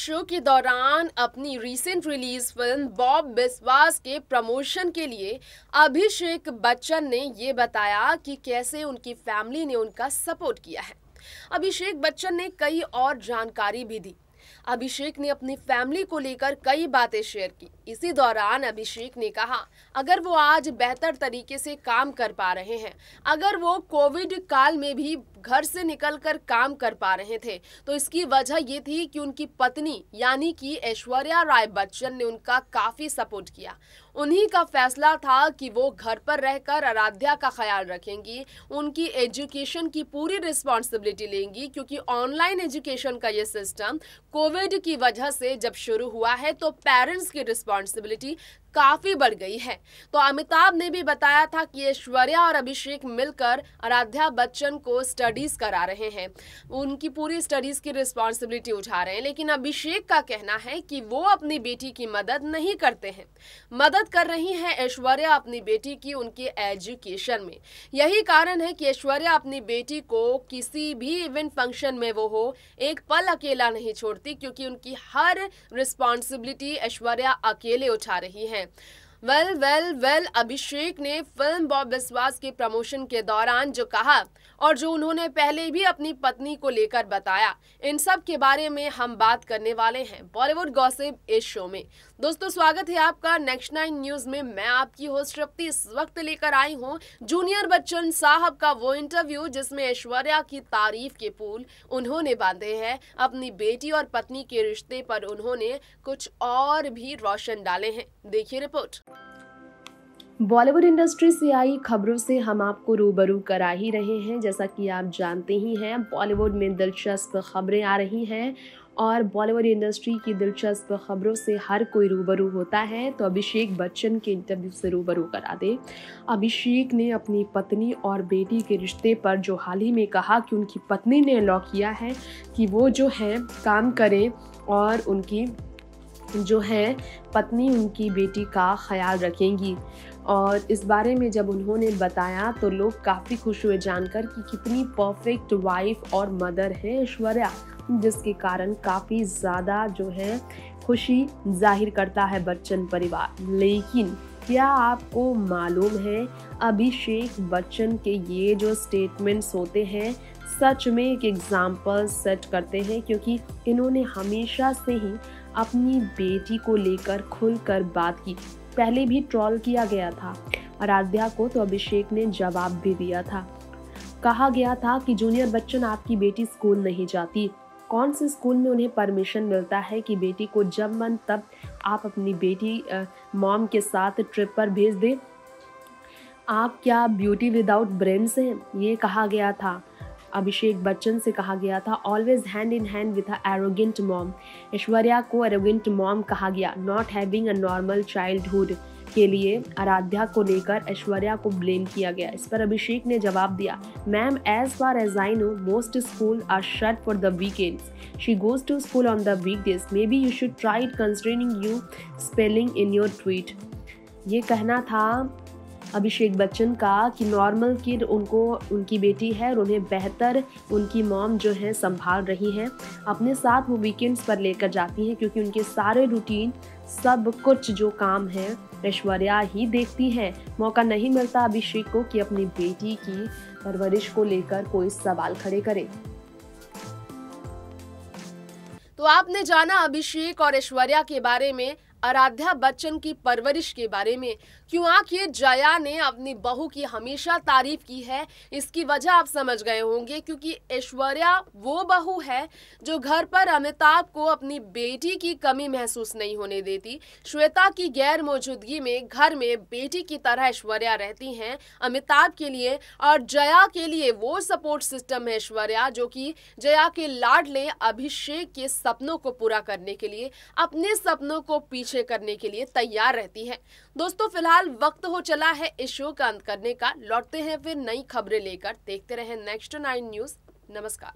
Show के दौरान अपनी रीसेंट रिलीज फिल्म बॉब बिस्वास के प्रमोशन के लिए अभिषेक बच्चन ने ये बताया कि कैसे उनकी फैमिली ने उनका सपोर्ट किया है। अभिषेक बच्चन ने कई और जानकारी भी दी। अभिषेक ने अपनी फैमिली को लेकर कई बातें शेयर की। इसी दौरान अभिषेक ने कहा, अगर वो आज बेहतर तरीके से काम कर पा रहे हैं, अगर वो कोविड काल में भी घर से निकलकर काम कर पा रहे थे, तो इसकी वजह ये थी कि उनकी पत्नी यानी कि ऐश्वर्या राय बच्चन ने उनका काफी सपोर्ट किया। उन्हीं का फैसला था कि वो घर पर रहकर आराध्या का ख्याल रखेंगी, उनकी एजुकेशन की पूरी रिस्पॉन्सिबिलिटी लेंगी, क्योंकि ऑनलाइन एजुकेशन का ये सिस्टम कोविड की वजह से जब शुरू हुआ है तो पेरेंट्स की रिस्पॉन्सिबिलिटी काफी बढ़ गई है। तो अमिताभ ने भी बताया था कि ऐश्वर्या और अभिषेक मिलकर आराध्या बच्चन को स्टडीज करा रहे हैं, उनकी पूरी स्टडीज की रिस्पॉन्सिबिलिटी उठा रहे हैं। लेकिन अभिषेक का कहना है कि वो अपनी बेटी की मदद नहीं करते हैं, मदद कर रही है ऐश्वर्या अपनी बेटी की उनके एजुकेशन में। यही कारण है कि ऐश्वर्या अपनी बेटी को किसी भी इवेंट फंक्शन में वो हो, एक पल अकेला नहीं छोड़ती, क्योंकि उनकी हर रिस्पॉन्सिबिलिटी ऐश्वर्या अकेले उठा रही है। वेल अभिषेक ने फिल्म बॉब बिस्वास के प्रमोशन के दौरान जो कहा और जो उन्होंने पहले भी अपनी पत्नी को लेकर बताया, इन सब के बारे में हम बात करने वाले हैं बॉलीवुड गॉसिप इस शो में। दोस्तों, स्वागत है आपका नेक्स्ट 9 न्यूज में। मैं आपकी होस्ट रप्ती इस वक्त लेकर आई हूं जूनियर बच्चन साहब का वो इंटरव्यू जिसमें ऐश्वर्या की तारीफ के पुल उन्होंने बांधे हैं। अपनी बेटी और पत्नी के रिश्ते पर उन्होंने कुछ और भी रोशन डाले हैं। देखिए रिपोर्ट। बॉलीवुड इंडस्ट्री से आई खबरों से हम आपको रूबरू करा ही रहे हैं। जैसा कि आप जानते ही हैं, बॉलीवुड में दिलचस्प खबरें आ रही हैं और बॉलीवुड इंडस्ट्री की दिलचस्प खबरों से हर कोई रूबरू होता है। तो अभिषेक बच्चन के इंटरव्यू से रूबरू करा दे। अभिषेक ने अपनी पत्नी और बेटी के रिश्ते पर जो हाल ही में कहा कि उनकी पत्नी ने लॉ किया है कि वो जो है काम करें और उनकी जो है पत्नी उनकी बेटी का ख्याल रखेंगी। और इस बारे में जब उन्होंने बताया तो लोग काफ़ी खुश हुए जानकर कि कितनी परफेक्ट वाइफ और मदर है ऐश्वर्या, जिसके कारण काफ़ी ज़्यादा जो है खुशी जाहिर करता है बच्चन परिवार। लेकिन क्या आपको मालूम है, अभिषेक बच्चन के ये जो स्टेटमेंट्स होते हैं सच में एक एग्जाम्पल सेट करते हैं, क्योंकि इन्होंने हमेशा से ही अपनी बेटी को लेकर खुलकर बात की। पहले भी ट्रोल किया गया था आराध्या को, तो अभिषेक ने जवाब भी दिया था। कहा गया था कि जूनियर बच्चन आपकी बेटी स्कूल नहीं जाती। कौन से स्कूल में उन्हें परमिशन मिलता है कि बेटी को जब मन तब आप अपनी बेटी मॉम के साथ ट्रिप पर भेज दे? आप क्या ब्यूटी विदाउट ब्रेन्स हैं? ये कहा गया था। अभिषेक बच्चन से कहा गया था always hand in hand with a arrogant mom. Aishwarya को एरोगेंट मॉम कहा गया। Not having a normal childhood के लिए आराध्या को लेकर ऐश्वर्या को ब्लेम किया गया। इस पर अभिषेक ने जवाब दिया, ma'am as far as I know most school are shut for the weekends. She goes to school on the weekdays. May be you should try it considering you spelling in your tweet. ये कहना था अभिषेक बच्चन का कि normal kid उनको उनकी बेटी है और उन्हें बेहतर उनकी मॉम जो है संभाल रही हैं। अपने साथ वो वीकेंड्स पर लेकर जाती हैं, क्योंकि उनके सारे रूटीन सब कुछ जो काम है ऐश्वर्या ही देखती है। मौका नहीं मिलता अभिषेक को कि अपनी बेटी की परवरिश को लेकर कोई सवाल खड़े करे। तो आपने जाना अभिषेक और ऐश्वर्या के बारे में, आराध्या बच्चन की परवरिश के बारे में। क्यों आखिर जया ने अपनी बहू की हमेशा तारीफ की है, इसकी वजह आप समझ गए होंगे, क्योंकि ऐश्वर्या वो बहू है जो घर पर अमिताभ को अपनी बेटी की कमी महसूस नहीं होने देती। श्वेता की गैर मौजूदगी में घर में बेटी की तरह ऐश्वर्या रहती हैं अमिताभ के लिए, और जया के लिए वो सपोर्ट सिस्टम है ऐश्वर्या, जो कि जया के लाडले अभिषेक के सपनों को पूरा करने के लिए, अपने सपनों को पीछे करने के लिए तैयार रहती है। दोस्तों, फिलहाल वक्त हो चला है इस शो का अंत करने का। लौटते हैं फिर नई खबरें लेकर। देखते रहें नेक्स्ट 9 न्यूज। नमस्कार।